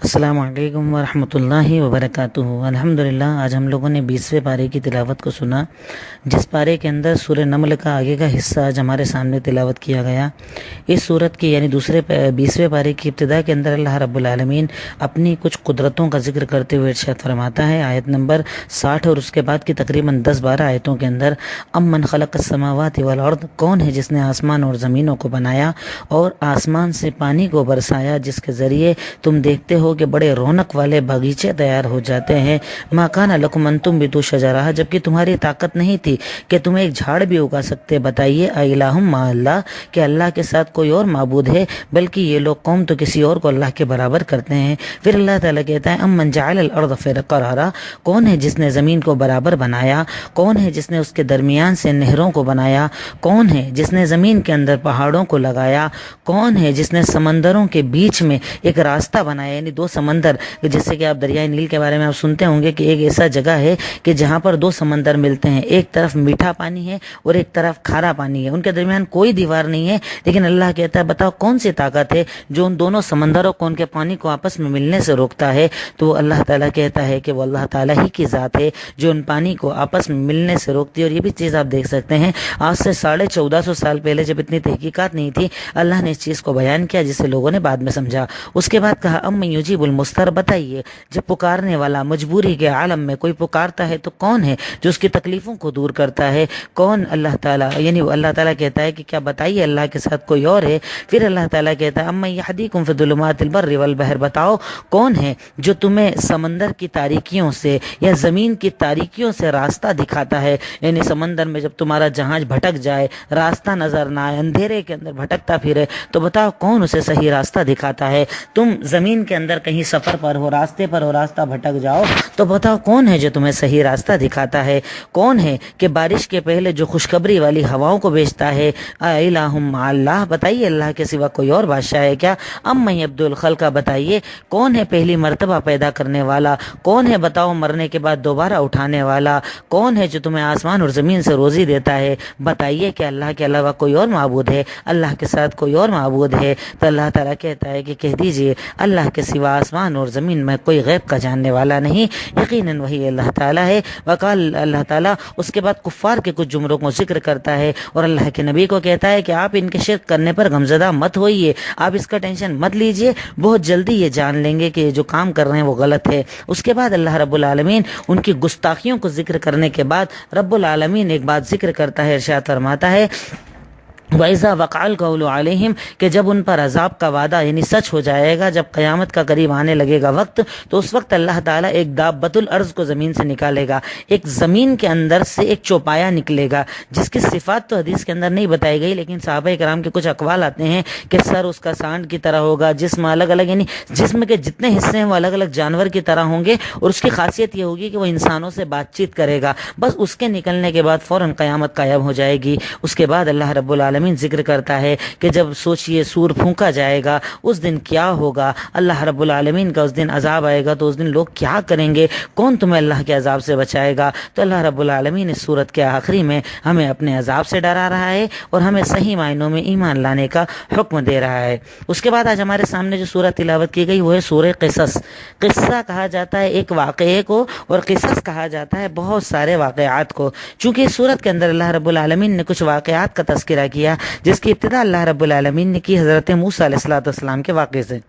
السلام علیکم ورحمۃ اللہ وبرکاتہ۔ الحمدللہ آج ہم لوگوں نے 20ویں پارے کی تلاوت کو سنا، جس پارے کے اندر سورہ نمل کا آگے کا حصہ آج ہمارے سامنے تلاوت کیا گیا۔ اس سورت کی یعنی 20ویں پارے کی ابتدا کے اندر اللہ رب العالمین اپنی کچھ قدرتوں کا ذکر کرتے ہوئے ارشاد فرماتا ہے، آیت نمبر 60 اور اس کے بعد کی تقریباً 10-12 آیتوں کے اندر، امن خلق السماوات والارض، کون ہے جس نے آسمان اور زمینوں کو بنایا اور آسمان سے پانی کو برسایا جس کے ذریعے تم دیکھتے ہو کہ بڑے رونق والے باغیچے تیار ہو جاتے ہیں۔ ما کان لکم ان تنبتوا شجرہ، جبکہ تمہاری طاقت نہیں تھی کہ تم ایک جھاڑ بھی اگا سکتے۔ بتائیے الہ مع اللہ، کہ اللہ کے ساتھ کوئی اور معبود ہے؟ بلکہ یہ لوگ قوم تو کسی اور کو اللہ کے برابر کرتے ہیں۔ پھر اللہ تعالیٰ کہتا ہے امن جعل الارض قرارا، کون ہے جس نے زمین کو برابر بنایا؟ کون ہے جس نے اس کے درمیان سے نہروں کو بنایا؟ کون ہے جس نے زمین کے اندر پہاڑوں کو لگایا؟ کون ہے جس نے سمندروں کے بیچ میں ایک راستہ بنایا، یعنی دو سمندر، جیسے کہ آپ دریائے نیل کے بارے میں آپ سنتے ہوں گے کہ ایک ایسا جگہ ہے کہ جہاں پر دو سمندر ملتے ہیں، ایک طرف میٹھا پانی ہے اور ایک طرف کھارا پانی ہے، ان کے درمیان کوئی دیوار نہیں ہے، لیکن اللہ کہتا ہے بتاؤ کون سی طاقت ہے جو ان دونوں سمندروں کو، ان کے پانی کو آپس میں ملنے سے روکتا ہے؟ تو اللہ تعالیٰ کہتا ہے کہ وہ اللہ تعالیٰ ہی کی ذات ہے جو ان پانی کو آپس میں ملنے سے روکتی ہے۔ اور یہ بھی چیز آپ دیکھ سکتے ہیں، آج سے 1450 سال پہلے جب اتنی تحقیقات نہیں تھی، اللہ نے اس چیز کو بیان کیا جسے لوگوں نے بعد میں سمجھا۔ اس کے بعد کہا ام یجیب المضطر، بتائیے جب پکارنے والا مجبوری کے عالم میں کوئی پکارتا ہے تو کون ہے جو اس کی تکلیفوں کو دور کرتا ہے؟ کون؟ اللہ تعالیٰ، یعنی اللہ تعالیٰ کہتا ہے کہ کیا بتائیے اللہ کے ساتھ کوئی اور ہے؟ پھر اللہ تعالیٰ کہتا ہے ام یہدیکم فی ظلمات البر والبحر، بتاؤ کون ہے جو تمہیں سمندر کی تاریکیوں سے یا زمین کی تاریکیوں سے راستہ دکھاتا ہے؟ یعنی سمندر میں جب تمہارا جہاز بھٹک جائے، راستہ نظر نہ آئے، اندھیرے کے اندر بھٹکتا پھرے، تو بتاؤ کون اسے صحیح راستہ دکھاتا ہے؟ تم زمین کے اندر کہیں سفر پر ہو، راستے پر ہو، راستہ بھٹک جاؤ، تو بتاؤ کون ہے جو تمہیں صحیح راستہ دکھاتا ہے؟ کون ہے کہ بارش کے پہلے جو خوشخبری والی ہواؤں کو بھیجتا ہے؟ الہ مع اللہ، بتائیے اللہ کے سوا کوئی اور بادشاہ ہے کیا؟ ام یبدؤ الخلق، بتائیے کون ہے پہلی مرتبہ پیدا کرنے والا؟ کون ہے بتاؤ مرنے کے بعد دوبارہ اٹھانے والا؟ کون ہے جو تمہیں آسمان اور زمین سے روزی دیتا ہے؟ بتائیے کہ اللہ کے علاوہ کوئی اور معبود ہے؟ اللہ کے ساتھ کوئی اور معبود ہے؟ تو اللہ تعالیٰ کہتا ہے کہ کہہ دیجئے اللہ کے سوا آسمان اور زمین میں کوئی غیب کا جاننے والا نہیں، یقیناً وہی اللہ تعالیٰ ہے۔ وقال، اللہ تعالیٰ اس کے بعد کفار کے کچھ جملوں کو ذکر کرتا ہے اور اللہ کے نبی کو کہتا ہے کہ آپ ان کے شرک کرنے پر غمزدہ مت ہوئیے، آپ اس کا ٹینشن مت لیجئے، بہت جلدی یہ جان لیں گے کہ جو کام کر رہے ہیں وہ غلط ہے۔ اس کے بعد اللہ رب العالمین ان کی گستاخیوں کو ذکر کرنے کے بعد رب العالمین ایک بات ذکر کرتا ہے، ارشاد فرماتا ہے وَإِذَا وَقَعَ الْقَوْلُ عَلَيْهِمْ، کہ جب ان پر عذاب کا وعدہ یعنی سچ ہو جائے گا، جب قیامت کا قریب آنے لگے گا وقت، تو اس وقت اللہ تعالیٰ ایک دابۃ الارض کو زمین سے نکالے گا، ایک زمین کے اندر سے ایک چوپایا نکلے گا جس کی صفات تو حدیث کے اندر نہیں بتائی گئی، لیکن صحابہ کرام کے کچھ اقوال آتے ہیں کہ سر اس کا سانڈ کی طرح ہوگا، جسم الگ الگ، یعنی جسم کے جتنے حصے ہیں وہ الگ الگ جانور کی طرح ہوں گے، اور اس کی خاصیت یہ ہوگی کہ وہ انسانوں سے بات چیت کرے گا۔ بس اس کے نکلنے کے بعد فوراً قیامت قائم ہو جائے گی۔ اس کے بعد اللہ رب العالمین ذکر کرتا ہے کہ جب سوچئے سور پھونکا جائے گا اس دن کیا ہوگا، اللہ رب العالمین کا اس دن عذاب آئے گا، تو اس دن لوگ کیا کریں گے؟ کون تمہیں اللہ کے عذاب سے بچائے گا؟ تو اللہ رب العالمین اس سورت کے آخری میں ہمیں اپنے عذاب سے ڈرا رہا ہے اور ہمیں صحیح معنوں میں ایمان لانے کا حکم دے رہا ہے۔ اس کے بعد آج ہمارے سامنے جو سورت تلاوت کی گئی وہ ہے سورہ قصص۔ قصہ کہا جاتا ہے ایک واقعے کو، اور قصص کہا جاتا ہے بہت سارے واقعات کو۔ چونکہ اس سورت کے اندر اللہ رب العالمین نے کچھ واقعات کا تذکرہ کیا، جس کی ابتدا اللہ رب العالمین نے کی حضرت موسیٰ علیہ السلام کے واقعے سے۔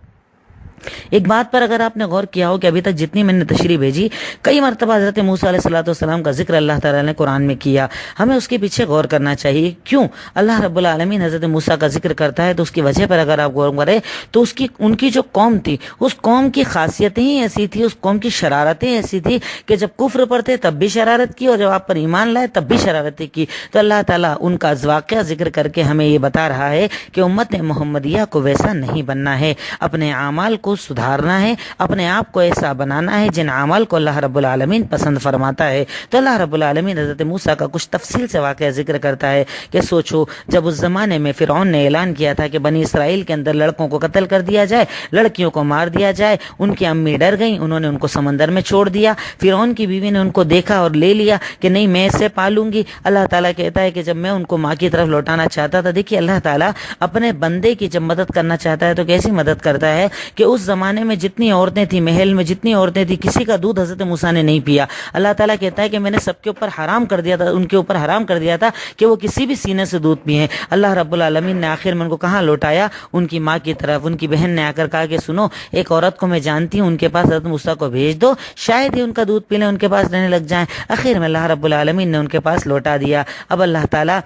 ایک بات پر اگر آپ نے غور کیا ہو کہ ابھی تک جتنی میں نے تشریح بھیجی، کئی مرتبہ حضرت موسیٰ علیہ السلام کا ذکر اللہ تعالیٰ نے قرآن میں کیا، ہمیں اس کے پیچھے غور کرنا چاہیے۔ کیوں اللہ رب العالمین حضرت موسیٰ کا ذکر کرتا ہے؟ تو اس کی وجہ پر اگر آپ غور کریں تو ان کی جو قوم تھی، اس قوم کی خاصیتیں ہی ایسی تھی، اس قوم کی شرارتیں ایسی تھی کہ جب کفر پر تھے تب بھی شرارت کی، اور جب آپ پر ایمان لائے تب بھی شرارتیں کی۔ تو اللہ تعالیٰ ان کا واقعہ ذکر کر کے ہمیں یہ بتا رہا ہے کہ امت محمدیہ کو ویسا نہیں بننا ہے، اپنے اعمال کو سدھارنا ہے، اپنے آپ کو ایسا بنانا ہے جن اعمال کو اللہ رب العالمین پسند فرماتا ہے۔ تو اللہ رب العالمین حضرت موسیٰ کا کچھ تفصیل سے واقعہ ذکر کرتا ہے کہ سوچو جب اس زمانے میں فرعون نے اعلان کیا تھا کہ بنی اسرائیل کے اندر لڑکوں کو قتل کر دیا جائے، لڑکیوں کو مار دیا جائے، ان کی امی ڈر گئیں، انہوں نے ان کو سمندر میں چھوڑ دیا۔ فرعون کی بیوی نے ان کو دیکھا اور لے لیا کہ نہیں میں اسے پالوں گی۔ اللہ تعالیٰ کہتا ہے کہ جب میں ان کو ماں کی طرف لوٹانا چاہتا تھا، دیکھیے اللہ تعالیٰ اپنے بندے کی جب مدد کرنا چاہتا ہے تو کیسی مدد کرتا ہے کہ اس اس زمانے میں جتنی عورتیں تھیں محل میں جتنی عورتیں تھیں کسی کا دودھ حضرت موسیٰ نے نہیں پیا. اللہ تعالیٰ کہتا ہے کہ میں نے سب کے اوپر حرام کر دیا تھا, ان کے اوپر حرام کر دیا تھا کہ وہ کسی بھی سینے سے دودھ پئیں. اللہ رب العالمین نے آخر میں ان کو کہاں لوٹایا؟ ان کی ماں کی طرف. ان کی بہن نے آ کر کہا کہ سنو, ایک عورت کو میں جانتی ہوں, ان کے پاس حضرت موسیٰ کو بھیج دو, شاید ہی ان کا دودھ پینے ان کے پاس رہنے لگ جائیں. آخر میں اللہ رب العالمین نے ان کے پاس لوٹا دیا. اب اللہ تعالیٰ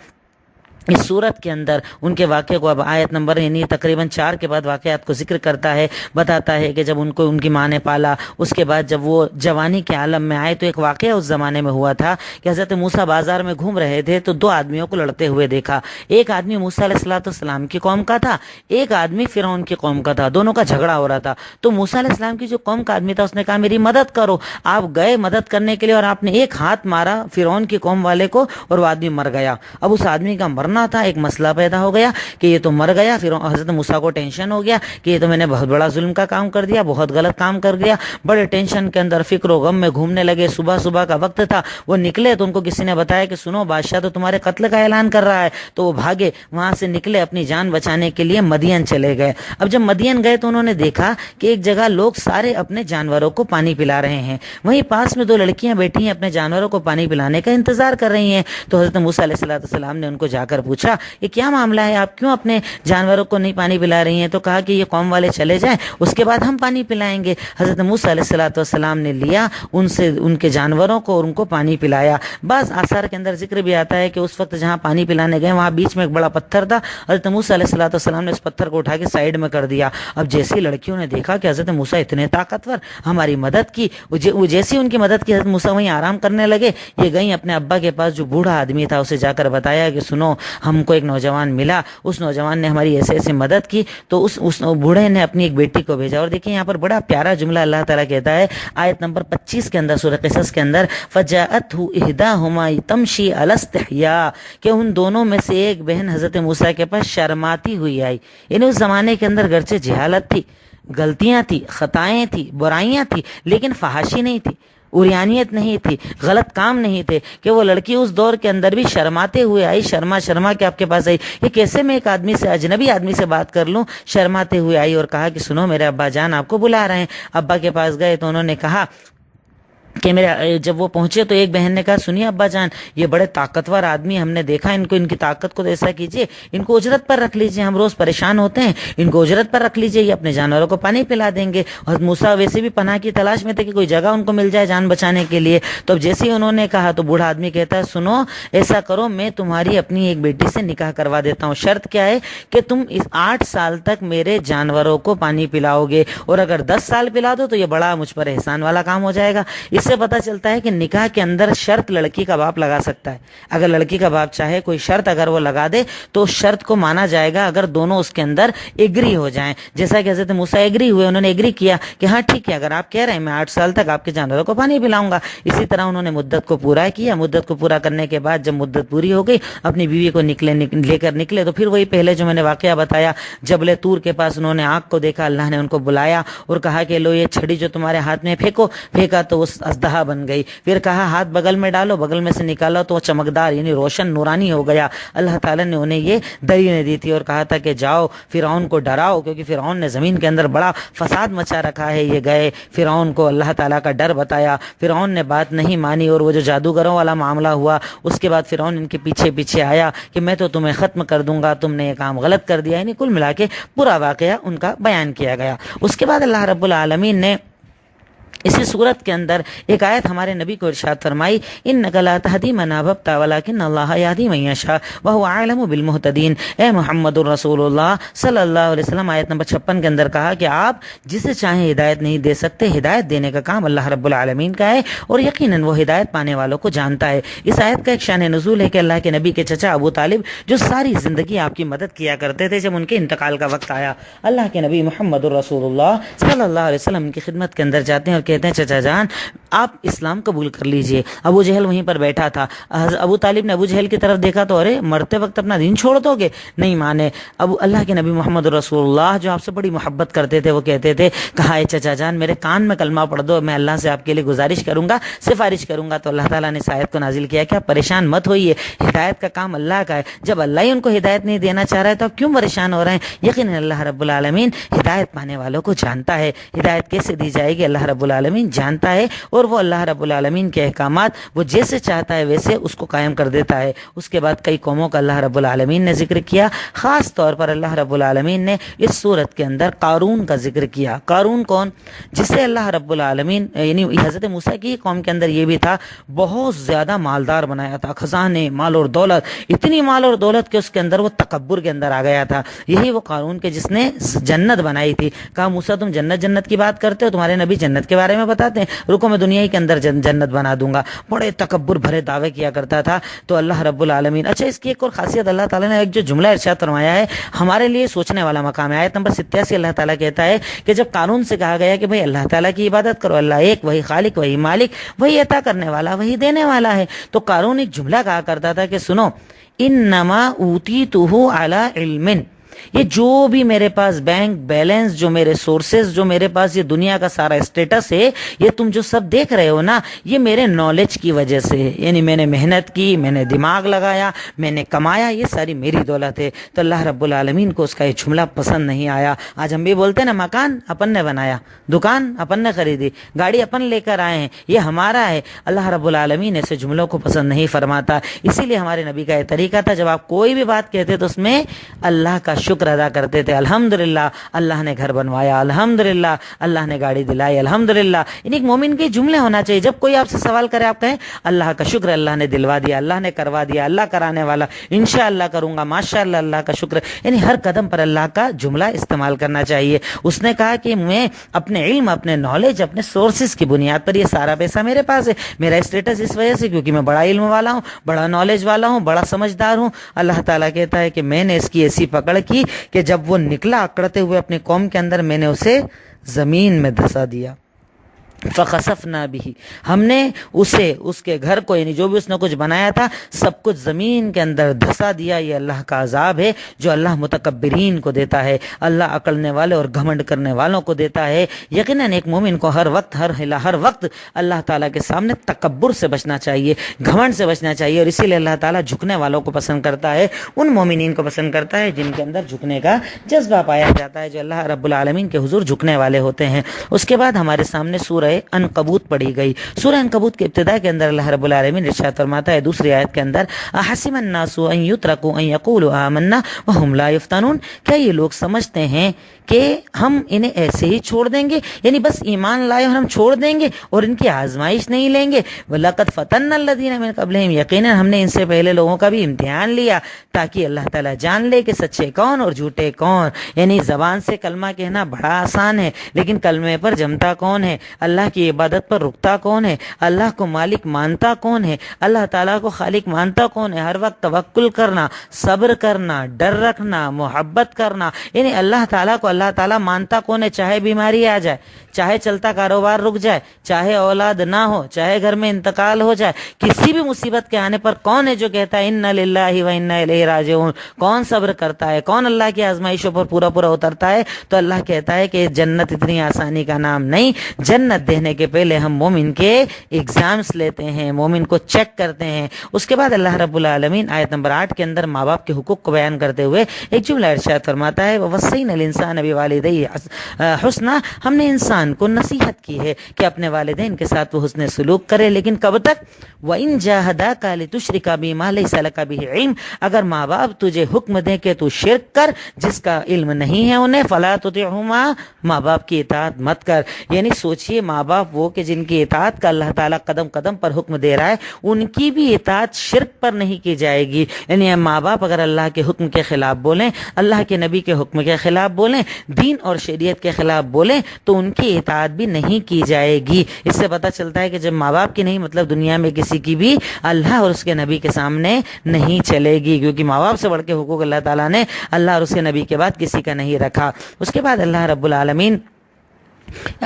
اس صورت کے اندر ان کے واقعے کو اب آیت نمبر یعنی تقریباً 4 کے بعد واقعات کو ذکر کرتا ہے, بتاتا ہے کہ جب ان کو ان کی ماں نے پالا, اس کے بعد جب وہ جوانی کے عالم میں آئے تو ایک واقعہ اس زمانے میں ہوا تھا کہ حضرت موسیٰ بازار میں گھوم رہے تھے تو 2 آدمیوں کو لڑتے ہوئے دیکھا. ایک آدمی موسیٰ علیہ السلام کی قوم کا تھا, ایک آدمی فرعون کی قوم کا تھا. دونوں کا جھگڑا ہو رہا تھا. تو موسیٰ علیہ السلام کی جو قوم کا آدمی تھا اس نے کہا میری مدد کرو. آپ گئے مدد کرنے کے لیے اور آپ نے ایک ہاتھ مارا فرعون کی قوم والے کو اور وہ آدمی مر گیا. اب اس آدمی کا مرنا تھا, ایک مسئلہ پیدا ہو گیا کہ یہ تو مر گیا. پھر حضرت موسیٰ کو ٹینشن ہو گیا کہ یہ تو میں نے بہت بڑا ظلم کا کام کر دیا, بہت غلط کام کر دیا. بڑے ٹینشن کے اندر فکر و غم میں گھومنے لگے. صبح کا وقت تھا, وہ نکلے تو ان کو کسی نے بتایا کہ سنو بادشاہ تو تمہارے قتل کا اعلان کر رہا ہے. تو وہ بھاگے, وہاں سے نکلے, اپنی جان بچانے کے لیے مدین چلے گئے. اب جب مدین گئے تو انہوں نے دیکھا کہ ایک جگہ لوگ سارے اپنے جانوروں کو پانی پلا رہے ہیں. وہیں پاس میں 2 لڑکیاں بیٹھی ہیں, اپنے جانوروں کو پانی پلانے کا انتظار کر رہی ہیں. تو حضرت موسیٰ علیہ السلام نے ان کو جا کر پوچھا یہ کیا معاملہ ہے, آپ کیوں اپنے جانوروں کو نہیں پانی پلا رہی ہیں؟ تو کہا کہ یہ قوم والے چلے جائیں, اس کے بعد ہم پانی پلائیں گے. حضرت موسیٰ علیہ السلام نے لیا ان سے ان کے جانوروں کو اور ان کو پانی پلایا. بعض آثار کے اندر ذکر بھی آتا ہے کہ اس وقت جہاں پانی پلانے گئے وہاں بیچ میں ایک بڑا پتھر تھا. حضرت موسیٰ علیہ السلام نے اس پتھر کو اٹھا کے سائیڈ میں کر دیا. اب جیسی لڑکیوں نے دیکھا کہ حضرت موسیٰ اتنے طاقتور, ہماری مدد کی, وہ جیسی ان کی مدد کی حضرت موسیٰ وہیں آرام کرنے لگے. یہ گئیں اپنے ابا کے پاس جو بوڑھا آدمی تھا, اسے جا کر بتایا کہ سنو ہم کو ایک نوجوان ملا, اس نوجوان نے ہماری ایسے مدد کی. تو اس بوڑھے نے اپنی ایک بیٹی کو بھیجا. اور دیکھیں یہاں پر بڑا پیارا جملہ اللہ تعالیٰ کہتا ہے آیت نمبر 25 کے اندر سورہ قصص کے اندر, فجاءته احداهما تمشي على استحياء, کہ ان دونوں میں سے ایک بہن حضرت موسیٰ کے پاس شرماتی ہوئی آئی. یعنی اس زمانے کے اندر گرچہ جہالت تھی, غلطیاں تھی, خطائیں تھی, برائیاں تھی, لیکن فحاشی نہیں تھی, اوریانیت نہیں تھی, غلط کام نہیں تھے, کہ وہ لڑکی اس دور کے اندر بھی شرماتے ہوئے آئی. شرما کے آپ کے پاس آئی. یہ کیسے میں ایک آدمی سے, اجنبی آدمی سے بات کر لوں؟ شرماتے ہوئے آئی اور کہا کہ سنو میرے ابا جان آپ کو بلا رہے ہیں. ابا کے پاس گئے تو انہوں نے کہا کہ جب وہ پہنچے تو ایک بہن نے کہا سنیے ابا جان یہ بڑے طاقتور آدمی, ہم نے دیکھا ان کو, ان کی طاقت کو تو ایسا کیجئے ان کو اجرت پر رکھ لیجئے, ہم روز پریشان ہوتے ہیں, ان کو اجرت پر رکھ لیجئے, یہ اپنے جانوروں کو پانی پلا دیں گے. اور موسیٰ ویسے بھی پناہ کی تلاش میں تھے کہ کوئی جگہ ان کو مل جائے جان بچانے کے لیے. تو اب جیسے ہی انہوں نے کہا تو بوڑھا آدمی کہتا ہے سنو ایسا کرو, میں تمہاری اپنی ایک بیٹی سے نکاح کروا دیتا ہوں. شرط کیا ہے کہ تم اس 8 سال تک میرے جانوروں کو پانی پلاؤ گے, اور اگر 10 سال پلا دو تو یہ بڑا مجھ پر احسان والا کام ہو جائے گا. اس سے پتہ چلتا ہے کہ نکاح کے اندر شرط لڑکی کا باپ لگا سکتا ہے. اگر لڑکی کا باپ چاہے کوئی شرط اگر وہ لگا دے تو اس شرط کو مانا جائے گا اگر دونوں اس کے اندر ایگری ہو جائیں. جیسا کہ حضرت موسیٰ ایگری ہوئے, انہوں نے ایگری کیا کہ ہاں ٹھیک ہے, اگر آپ کہہ رہے ہیں میں 8 سال تک آپ کے جانوروں کو پانی پلاؤں گا. اسی طرح انہوں نے مدت کو پورا کیا. مدت کو پورا کرنے کے بعد جب مدت پوری ہو گئی, اپنی بیوی کو لے کر نکلے تو پھر وہی پہلے جو میں نے واقعہ بتایا, جبل طور کے پاس انہوں نے آگ کو دیکھا, اللہ نے ان کو بلایا اور کہا کہ لو یہ چھڑی جو تمہارے ہاتھ میں پھینکا تو وہ اژدہا بن گئی. پھر کہا ہاتھ بغل میں ڈالو, بغل میں سے نکالا تو وہ چمکدار یعنی روشن نورانی ہو گیا. اللہ تعالیٰ نے انہیں یہ دلیلیں دی تھی اور کہا تھا کہ جاؤ فرعون کو ڈراؤ, کیونکہ فرعون نے زمین کے اندر بڑا فساد مچا رکھا ہے. یہ گئے فرعون کو اللہ تعالیٰ کا ڈر بتایا, فرعون نے بات نہیں مانی اور وہ جو جادوگروں والا معاملہ ہوا اس کے بعد فرعون ان کے پیچھے آیا کہ میں تو تمہیں ختم کر دوں گا, تم نے یہ کام غلط کر دیا. یعنی کل ملا کے پورا واقعہ ان کا بیان کیا گیا. اس کے بعد اللہ رب العالمین نے اسی صورت کے اندر ایک آیت ہمارے نبی کو ارشاد فرمائی, انک لا تہدی من احببت ولکن اللہ یہدی من یشاء وہو اعلم بالمہتدین. اے محمد الرسول اللہ صلی اللہ علیہ وسلم, آیت نمبر 56 کے اندر کہا کہ آپ جسے چاہیں ہدایت نہیں دے سکتے, ہدایت دینے کا کام اللہ رب العالمین کا ہے اور یقیناً وہ ہدایت پانے والوں کو جانتا ہے. اس آیت کا ایک شان نزول ہے کہ اللہ کے نبی کے چچا ابو طالب جو ساری زندگی آپ کی مدد کیا کرتے تھے, جب ان کے انتقال کا وقت آیا اللہ کے نبی محمد الرسول اللہ صلی اللہ علیہ وسلم کی خدمت کے اندر جاتے ہیں اور کہتے ہیں چچا جان آپ اسلام قبول کر لیجئے. ابو جہل وہیں پر بیٹھا تھا. ابو طالب نے ابو جہل کی طرف دیکھا تو ارے مرتے وقت اپنا دین چھوڑ دو گے؟ نہیں مانے. اللہ کے نبی محمد رسول اللہ جو آپ سے بڑی محبت کرتے تھے وہ کہتے تھے کہا اے چچا جان میرے کان میں کلمہ پڑھ دو, میں اللہ سے آپ کے لیے گزارش کروں گا, سفارش کروں گا. تو اللہ تعالیٰ نے اس آیت کو نازل کیا کہ آپ پریشان مت ہوئیے, ہدایت کا کام اللہ کا ہے. جب اللہ ہی ان کو ہدایت نہیں دینا چاہ رہا ہے تو آپ کیوں پریشان ہو رہے ہیں؟ یقیناً اللہ رب العالمین ہدایت پانے والوں کو جانتا ہے. ہدایت کیسے دی جائے گی اللہ رب العالمین جانتا ہے, اور وہ اللہ رب العالمین کے احکامات وہ جیسے چاہتا ہے ویسے اس کو قائم کر دیتا ہے. اس کے بعد کئی قوموں کا اللہ رب العالمین نے ذکر کیا. خاص طور پر اللہ رب العالمین نے اس صورت کے اندر قارون کا ذکر کیا. قارون کون؟ جسے اللہ رب العالمین یعنی حضرت موسیٰ کی قوم کے اندر یہ بھی تھا, بہت زیادہ مالدار بنایا تھا, خزانے مال اور دولت, اتنی مال اور دولت کہ اس کے اندر وہ تکبر کے اندر آ گیا تھا. یہی وہ قارون کے جس نے جنت بنائی تھی. کہا موسیٰ تم جنت کی بات کرتے ہو, تمہارے نبی جنت کے بارے میں بتاتے ہیں, رکو میں دنیا ہی کے اندر جنت بنا دوں گا. بڑے تکبر بھرے دعوے کیا کرتا تھا. تو اللہ رب العالمین, اچھا اس کی ایک اور خاصیت اللہ تعالیٰ نے ایک جو جملہ ارشاد فرمایا ہے ہمارے لیے سوچنے والا مقام ہے. آیت نمبر 87 اللہ تعالیٰ کہتا ہے کہ جب قارون سے کہا گیا کہ بھئی اللہ تعالیٰ کی عبادت کرو, اللہ ایک, وہی خالق, وہی مالک, وہی عطا کرنے والا, وہی دینے والا ہے, تو قارون ایک جملہ کہا کرتا تھا کہ سنو انما اوتیتہ علی علم, یہ جو بھی میرے پاس بینک بیلنس, جو میرے سورسز, جو میرے پاس یہ دنیا کا سارا اسٹیٹس ہے, یہ تم جو سب دیکھ رہے ہو نا, یہ میرے نالج کی وجہ سے, یعنی میں نے محنت کی, میں نے دماغ لگایا, میں نے کمایا, یہ ساری میری دولت ہے. تو اللہ رب العالمین کو اس کا یہ جملہ پسند نہیں آیا. آج ہم بھی بولتے ہیں نا مکان اپن نے بنایا, دکان اپن نے خریدی, گاڑی اپن لے کر آئے ہیں, یہ ہمارا ہے. اللہ رب العالمین ایسے جملوں کو پسند نہیں فرماتا. اسی لیے ہمارے نبی کا یہ طریقہ تھا, جب آپ کوئی بھی بات کہتے تو اس میں اللہ کا شکر ادا کرتے تھے. الحمدللہ اللہ نے گھر بنوایا, الحمدللہ اللہ نے گاڑی دلائی, الحمدللہ. ایک مومن کے جملے ہونا چاہیے. جب کوئی آپ سے سوال کرے آپ کہیں اللہ کا شکر, اللہ نے دلوا دیا, اللہ نے کروا دیا, اللہ کرانے والا, انشاءاللہ کروں گا, ماشاءاللہ اللہ کا شکر. یعنی ہر قدم پر اللہ کا جملہ استعمال کرنا چاہیے. اس نے کہا کہ میں اپنے علم, اپنے نالج, اپنے سورسز کی بنیاد پر یہ سارا پیسہ میرے پاس ہے. میرا اسٹیٹس اس وجہ سے کیونکہ میں بڑا علم والا ہوں, بڑا نالج والا ہوں, بڑا سمجھدار ہوں. اللہ تعالیٰ کہتا ہے کہ میں نے اس کی ایسی پکڑ کی کہ جب وہ نکلا اکڑتے ہوئے اپنی قوم کے اندر, میں نے اسے زمین میں دھسا دیا. فخسفنا به, ہم نے اسے, اس کے گھر کو, یعنی جو بھی اس نے کچھ بنایا تھا سب کچھ زمین کے اندر دھسا دیا. یہ اللہ کا عذاب ہے جو اللہ متکبرین کو دیتا ہے, اللہ اکڑنے والے اور گھمنڈ کرنے والوں کو دیتا ہے. یقیناً ایک مومن کو ہر وقت اللہ تعالیٰ کے سامنے تکبر سے بچنا چاہیے, گھمنڈ سے بچنا چاہیے. اور اسی لیے اللہ تعالیٰ جھکنے والوں کو پسند کرتا ہے, ان مومنین کو پسند کرتا ہے جن کے اندر جھکنے کا جذبہ پایا جاتا ہے, جو اللہ رب العالمین کے حضور جھکنے والے ہوتے ہیں. اس کے بعد ہمارے سامنے سورہ عنکبوت پڑھی گئی. سورہ عنکبوت کے ابتدا کے اندر اللہ رب العالمین ارشاد فرماتا ہے دوسری آیت کے اندر, احسب الناس ان یترکوا ان یقولوا آمنا وهم لا یفتنون, کیا یہ لوگ سمجھتے ہیں کہ ہم انہیں ایسے ہی چھوڑ دیں گے, یعنی بس ایمان لائے اور ہم چھوڑ دیں گے اور ان کی آزمائش نہیں لیں گے. وَلَقَدْ فَتَنَّا الَّذِينَ مِن قَبْلِهِمْ, یقیناً ہم نے ان سے پہلے لوگوں کا بھی امتحان لیا تاکہ اللہ تعالیٰ جان لے کہ سچے کون اور جھوٹے کون. یعنی زبان سے کلمہ کہنا بڑا آسان ہے, لیکن کلمے پر جمتا کون ہے, اللہ کی عبادت پر رکتا کون ہے, اللہ کو مالک مانتا کون ہے, اللہ تعالیٰ کو خالق مانتا کون ہے. ہر وقت توکل کرنا, صبر کرنا, ڈر رکھنا, محبت کرنا, یعنی اللہ تعالیٰ کو اللہ تعالیٰ مانتا کون ہے. چاہے بیماری آ جائے, چاہے چلتا کاروبار رک جائے, چاہے اولاد نہ ہو, چاہے گھر میں انتقال ہو جائے, کسی بھی مصیبت کے آنے پر کون ہے جو کہتا ہے انا للہ و انا الیہ راجعون, کون صبر کرتا ہے, کون اللہ کی آزمائشوں پر پورا پورا اترتا ہے. تو اللہ کہتا ہے کہ جنت اتنی آسانی کا نام نہیں, جنت دینے کے پہلے ہم مومن کے ایگزامز لیتے ہیں, مومن کو چیک کرتے ہیں. اس کے بعد اللہ رب العالمین آیت نمبر 8 کے اندر ماں باپ کے حقوق کو بیان کرتے ہوئے ایک جملہ ارشاد فرماتا ہے, وَوَصَّيْنَا الْإِنسَانَ بِوَالِدَيْهِ حُسْنًا, ہم نے انسان کو نصیحت کی ہے کہ اپنے والدین کے ساتھ وہ حسن سلوک کرے, لیکن کب تک؟ وَإِن جَاهَدَاكَ لِتُشْرِكَ بِي مَا لَيْسَ لَكَ بِهِ عِلْمٌ, اگر ماں باپ تجھے حکم دیں کہ تو شرک کر جس کا علم نہیں ہے انہیں, فَلَا تُطِعْهُمَا, ماں باپ کی اطاعت مت کر. یعنی سوچئے ماں باپ وہ کہ جن کی اطاعت کا اللہ تعالیٰ قدم قدم پر حکم دے رہا ہے, ان کی بھی اطاعت شرک پر نہیں کی جائے گی. یعنی ماں باپ اگر اللہ کے حکم کے خلاف بولیں, اللہ کے نبی کے حکم کے خلاف بولیں, دین اور شریعت کے خلاف بولیں, تو ان کی اطاعت بھی نہیں کی جائے گی. اس سے پتہ چلتا ہے کہ جب ماں باپ کی نہیں, مطلب دنیا میں کسی کی بھی اللہ اور اس کے نبی کے سامنے نہیں چلے گی, کیونکہ ماں باپ سے بڑھ کے حقوق اللہ تعالیٰ نے اللہ اور اس کے نبی کے بعد کسی کا نہیں رکھا. اس کے بعد اللہ رب العالمین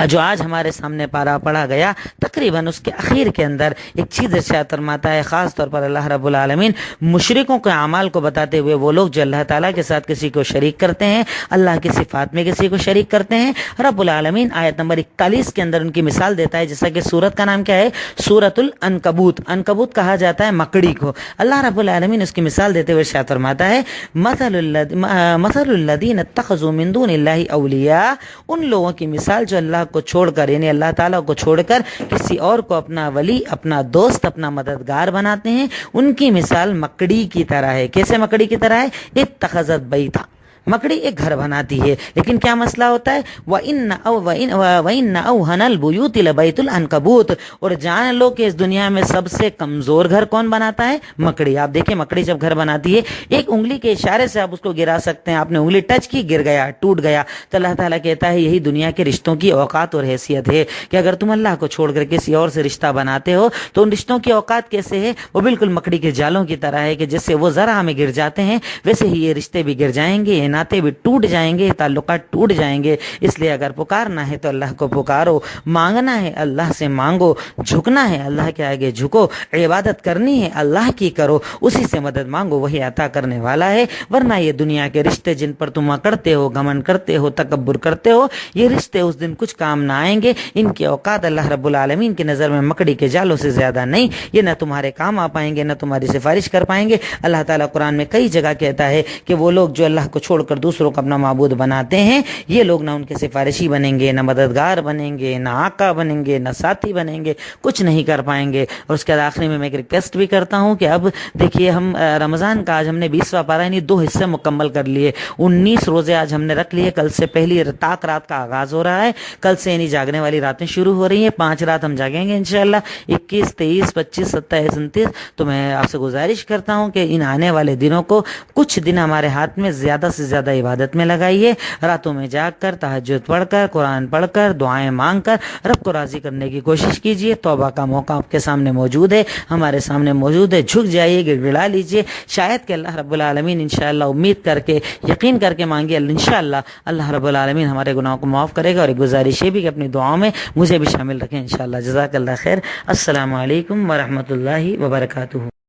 جو آج ہمارے سامنے پارا پڑھا گیا تقریباً اس کے اخیر کے اندر ایک چیز ارشاد فرماتا ہے، خاص طور پر اللہ رب العالمین مشرکوں کے اعمال کو بتاتے ہوئے، وہ لوگ جو اللہ تعالیٰ کے ساتھ کسی کو شریک کرتے ہیں، اللہ کی صفات میں کسی کو شریک کرتے ہیں، رب العالمین آیت نمبر 41 کے اندر ان کی مثال دیتا ہے، جیسا کہ سورت کا نام کیا ہے؟ سورت العنکبوت۔ عنکبوت کہا جاتا ہے مکڑی کو۔ اللہ رب العالمین اس کی مثال دیتے ہوئے ارشاد فرماتا ہے، مثل الذین اتخذوا من دون اللہ اولیاء، ان لوگوں کی مثال جو اللہ کو چھوڑ کر، یعنی اللہ تعالیٰ کو چھوڑ کر کسی اور کو اپنا ولی، اپنا دوست، اپنا مددگار بناتے ہیں، ان کی مثال مکڑی کی طرح ہے۔ کیسے مکڑی کی طرح ہے؟ اتخذت بیتا، مکڑی ایک گھر بناتی ہے، لیکن کیا مسئلہ ہوتا ہے؟ وَإِنَّ أَوْهَنَ الْبُيُوتِ لَبَيْتُ الْعَنْكَبُوتِ، اور جان لو کہ اس دنیا میں سب سے کمزور گھر کون بناتا ہے؟ مکڑی۔ آپ دیکھیں مکڑی جب گھر بناتی ہے، ایک انگلی کے اشارے سے آپ اس کو گرا سکتے ہیں، آپ نے انگلی ٹچ کی، گر گیا، ٹوٹ گیا۔ تو اللہ تعالیٰ کہتا ہے یہی دنیا کے رشتوں کی اوقات اور حیثیت ہے کہ اگر تم اللہ کو چھوڑ کر کسی اور سے رشتہ بناتے ہو تو ان رشتوں کی اوقات کیسے ہے؟ وہ بالکل مکڑی کے جالوں کی طرح ہے کہ جیسے وہ ذرا ہمیں گر جاتے ہیں، ویسے ہی یہ رشتے بھی گر جائیں گے، ناطے بھی ٹوٹ جائیں گے، تعلقات ٹوٹ جائیں گے۔ اس لیے اگر پکارنا ہے تو اللہ کو پکارو، مانگنا ہے اللہ سے مانگو، جھکنا ہے اللہ کے آگے جھکو، عبادت کرنی ہے اللہ کی کرو، اسی سے مدد مانگو، وہی عطا کرنے والا ہے۔ ورنہ یہ دنیا کے رشتے جن پر تم اکڑتے ہو، گمن کرتے ہو، تکبر کرتے ہو، یہ رشتے اس دن کچھ کام نہ آئیں گے۔ ان کے اوقات اللہ رب العالمین کی نظر میں مکڑی کے جالوں سے زیادہ نہیں، یہ نہ تمہارے کام آ پائیں گے، نہ تمہاری سفارش کر پائیں گے۔ اللہ تعالیٰ قرآن میں کئی جگہ کہتا ہے کہ وہ لوگ جو اللہ کو چھوڑ کر دوسروں کو اپنا معبود بناتے ہیں، یہ لوگ نہ ان کے سفارشی بنیں گے، نہ مددگار بنیں گے، نہ آقا بنیں گے، نہ ساتھی بنیں گے، کچھ نہیں کر پائیں گے۔ اور اس کے بعد آخری میں ایک ریکویسٹ بھی کرتا ہوں کہ اب دیکھیے ہم رمضان کا آج ہم نے 20واں پارہ یعنی 2 حصے مکمل کر لیے، 19 روزے آج ہم نے رکھ لیے۔ کل سے پہلی طاق رات کا آغاز ہو رہا ہے، کل سے یعنی جاگنے والی راتیں شروع ہو رہی ہیں، 5 رات ہم جاگیں گے انشاءاللہ، 21 23 25 27 29۔ تو میں آپ سے گزارش کرتا ہوں کہ ان آنے والے دنوں کو کچھ دن ہمارے ہاتھ میں زیادہ سے زیادہ عبادت میں لگائیے، راتوں میں جاگ کر، تہجد پڑھ کر، قرآن پڑھ کر، دعائیں مانگ کر رب کو راضی کرنے کی کوشش کیجیے۔ توبہ کا موقع آپ کے سامنے موجود ہے، ہمارے سامنے موجود ہے، جھک جائیے، گڑگڑا لیجیے، شاید کہ اللہ رب العالمین انشاءاللہ، امید کر کے، یقین کر کے مانگے، انشاءاللہ اللہ رب العالمین ہمارے گناہوں کو معاف کرے گا۔ اور ایک گزارش یہ بھی کہ اپنی دعاؤں میں مجھے بھی شامل رکھیں انشاءاللہ۔ جزاک اللہ خیر۔ السلام علیکم ورحمۃ اللہ وبرکاتہ۔